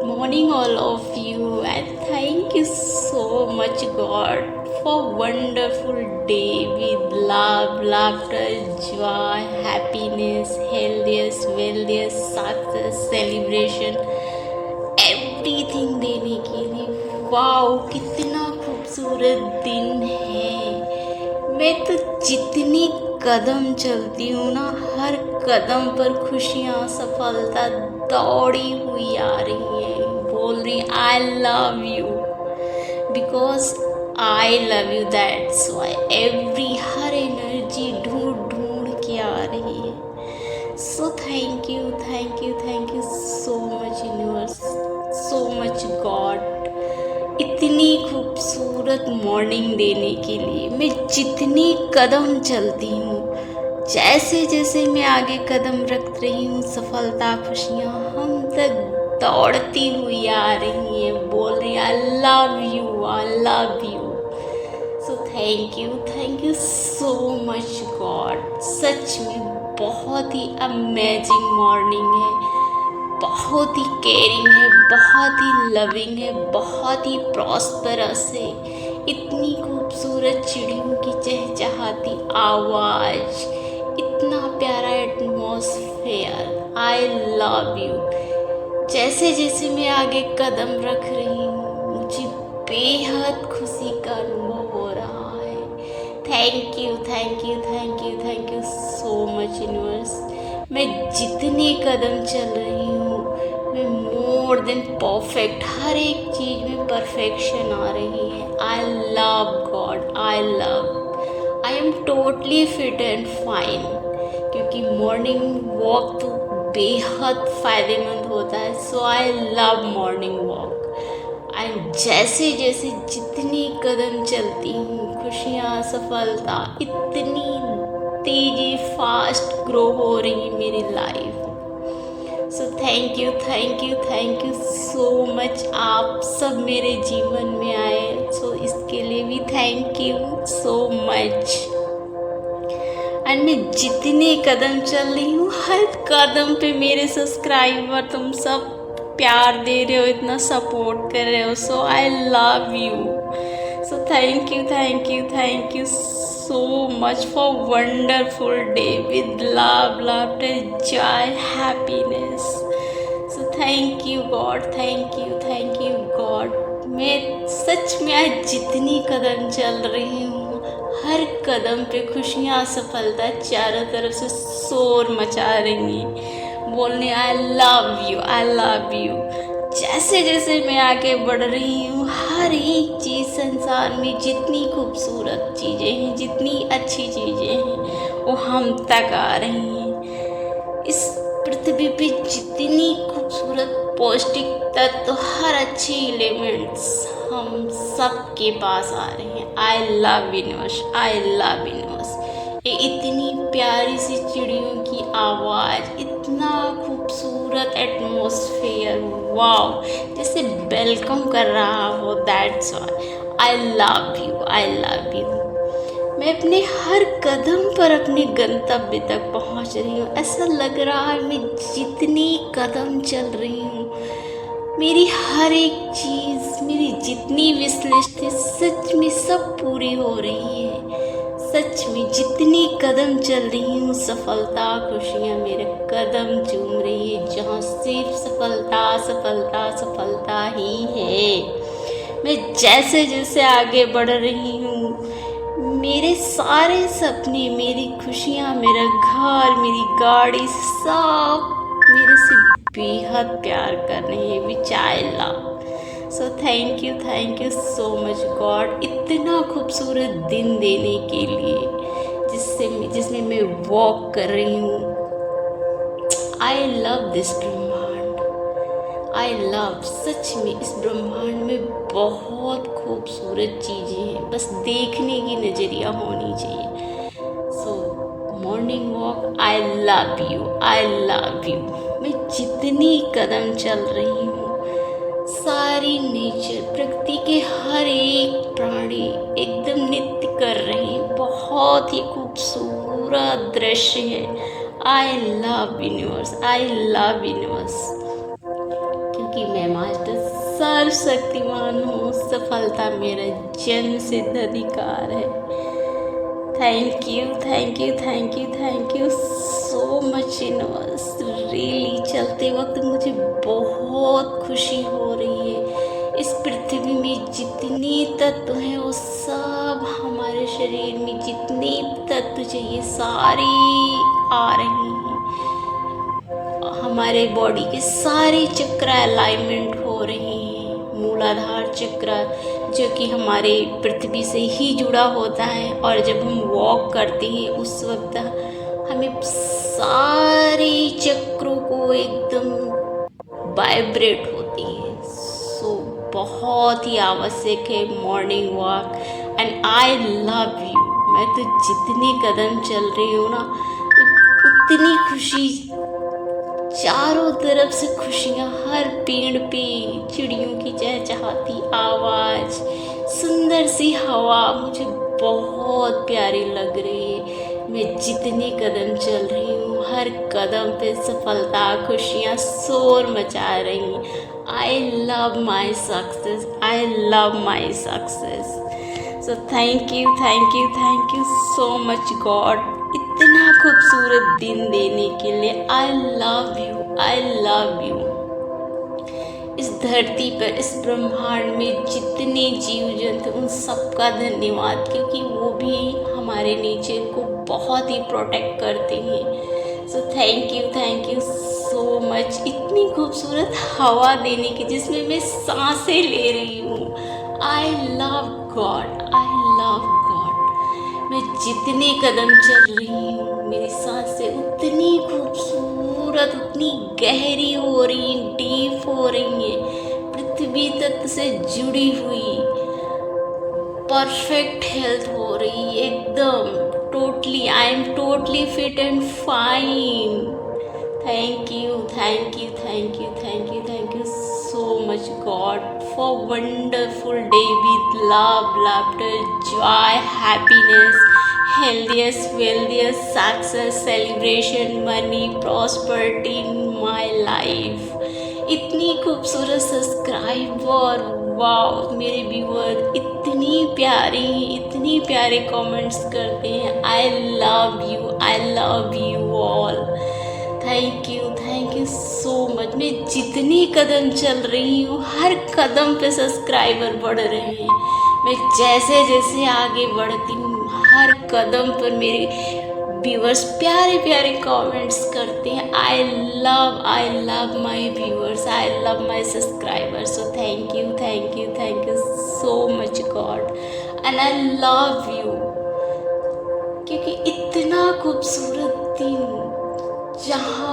morning, all of you, and thank you so much, God, for wonderful day with love, laughter, joy, happiness, healthiest, wealthiest, success, celebration, everything देने के लिए। Wow, कितना खूबसूरत दिन है। मैं तो जितनी कदम चलती हूँ ना, हर कदम पर खुशियाँ, सफलता दौड़ी हुई आ रही है। बोल रही I love you because I love you, that's why every her energy ढूंढ ढूंढ के आ रही है। सो thank you, thank you, thank you so much universe, so much God, इतनी खूबसूरत मॉर्निंग देने के लिए। मैं जितनी कदम चलती हूँ, जैसे जैसे मैं आगे कदम रख रही हूँ, सफलता, खुशियाँ हम तक दौड़ती हुई आ रही हैं। बोल रही I love you, I love you. So thank you so much God. सच में बहुत ही अमेजिंग मॉर्निंग है, बहुत ही केयरिंग है, बहुत ही लविंग है, बहुत ही प्रॉस्परस है। इतनी खूबसूरत चिड़ियों की चहचहाती आवाज़, इतना प्यारा एटमॉस्फेयर, आई लव यू। जैसे जैसे मैं आगे कदम रख रही हूँ, मुझे बेहद खुशी का अनुभव हो रहा है। Thank you, thank you, thank you, thank you so much universe. मैं जितने कदम चल रही हूँ, मैं मोर देन परफेक्ट, हर एक चीज़ में परफेक्शन आ रही है। I love God, I love, I am totally fit and fine, क्योंकि मॉर्निंग वॉक तो बेहद फ़ायदेमंद होता है। So I love morning walk. And जैसे जैसे जितनी कदम चलती हूँ, खुशियाँ, सफलता इतनी तेज़ी फास्ट ग्रो हो रही है मेरी life. So thank you, thank you, thank you so much. आप सब मेरे जीवन में आए, सो इसके लिए भी thank you so much. And मैं जितने कदम चल रही हूँ, हर कदम पे मेरे सब्सक्राइबर तुम सब प्यार दे रहे हो, इतना सपोर्ट कर रहे हो। So I love you. So thank you, thank you, thank you so much for wonderful day with love, laughter, joy, happiness. So thank you God, thank you God. मैं सच में आज जितनी कदम चल रही हूँ, हर कदम पे खुशियाँ, सफलता चारों तरफ से शोर मचा रही हैं। बोलने आई love you, I love you. जैसे जैसे मैं आगे बढ़ रही हूँ, हर एक चीज़ संसार में जितनी खूबसूरत चीज़ें हैं, जितनी अच्छी चीज़ें हैं, वो हम तक आ रही हैं। इस पृथ्वी पे जितनी खूबसूरत पौष्टिक तत्व, हर अच्छे एलिमेंट्स हम सब के पास आ रहे हैं। I love universe, I love universe. ये इतनी प्यारी सी चिड़ियों की आवाज़, इतना खूबसूरत एटमॉस्फेयर, वाओ, जैसे वेलकम कर रहा हो। That's why I love you, I love you. मैं अपने हर कदम पर अपने गंतव्य तक पहुंच रही हूँ। ऐसा लग रहा है मैं जितनी कदम चल रही हूँ, मेरी हर एक चीज़, मेरी जितनी विश लिस्ट थी, सच में सब पूरी हो रही है। सच में जितनी कदम चल रही हूँ, सफलता, खुशियाँ मेरे कदम चूम रही है, जहाँ सिर्फ सफलता, सफलता, सफलता ही है। मैं जैसे जैसे आगे बढ़ रही हूँ, मेरे सारे सपने, मेरी खुशियाँ, मेरा घर, मेरी गाड़ी, सब मेरे से बेहद प्यार कर रहे हैं, which I love. So thank you so much God, इतना खूबसूरत दिन देने के लिए, जिसमें मैं वॉक कर रही हूँ। आई लव दिस ब्रह्मांड, आई लव, सच में इस ब्रह्मांड में बहुत खूबसूरत चीज़ें हैं, बस देखने की नज़रिया होनी चाहिए। सो morning walk, I love you, I love you. मैं जितनी कदम चल रही हूँ, सारी नेचर, प्रकृति के हर एक प्राणी एकदम नृत्य कर रहे हैं। बहुत ही खूबसूरत दृश्य है। I love universe, I love universe, क्योंकि मैं मास्टर सर्वशक्तिमान हूँ, सफलता मेरा जन्म सिद्ध अधिकार है। Thank you thank you thank you thank you so much universe. Really चलते वक्त मुझे बहुत खुशी हो रही है। इस पृथ्वी में जितने तत्व हैं वो सब हमारे शरीर में जितने तत्व चाहिए सारे आ रहे हैं। हमारे बॉडी के सारे चक्र अलाइनमेंट हो रहे हैं। मूलाधार चक्र जो कि हमारे पृथ्वी से ही जुड़ा होता है, और जब हम वॉक करते हैं उस वक्त हमें सारे चक्रों को एकदम वाइब्रेट होती है। सो बहुत ही आवश्यक है morning walk, and I love you. मैं तो जितने कदम चल रही हूँ ना उतनी खुशी, चारों तरफ से खुशियाँ, हर पेड़ पे चिड़ियों की चहचहाती आवाज़, सुंदर सी हवा मुझे बहुत प्यारी लग रही है। मैं जितने कदम चल रही हूँ हर कदम पे सफलता, खुशियाँ शोर मचा रही हैं। I love my success, I love my success. So thank you so much God, इतना खूबसूरत दिन देने के लिए। आई love you, I love you. इस धरती पर, इस ब्रह्मांड में जितने जीव जंतु, उन सबका धन्यवाद, क्योंकि वो भी हमारे नेचर को बहुत ही प्रोटेक्ट करते हैं। सो थैंक यू सो मच, इतनी खूबसूरत हवा देने की जिसमें मैं सांसें ले रही हूँ। आई love God, I love God. मैं जितने कदम चल रही हूँ मेरी सांसें उतनी खूबसूरत, उतनी गहरी हो रही हैं, डीप हो रही हैं, पृथ्वी तत्व से जुड़ी हुई, परफेक्ट हेल्थ हो रही है एकदम totally. I am totally fit and fine. Thank you so much God for wonderful day with love, laughter, joy, happiness, healthiest, wealthiest, success, celebration, money, prosperity in my life. इतनी खूबसूरत subscriber, वाह मेरे viewer इतनी प्यारी, इतनी प्यारे comments करते हैं। आई love you all. Thank you so much. मैं जितनी कदम चल रही हूँ हर कदम पे सब्सक्राइबर बढ़ रहे हैं। मैं जैसे जैसे आगे बढ़ती हूँ हर कदम पर मेरे व्यूअर्स प्यारे प्यारे कमेंट्स करते हैं। I love my viewers, I love my subscribers. So thank you so much God, and I love you, क्योंकि इतना खूबसूरत दिन जहाँ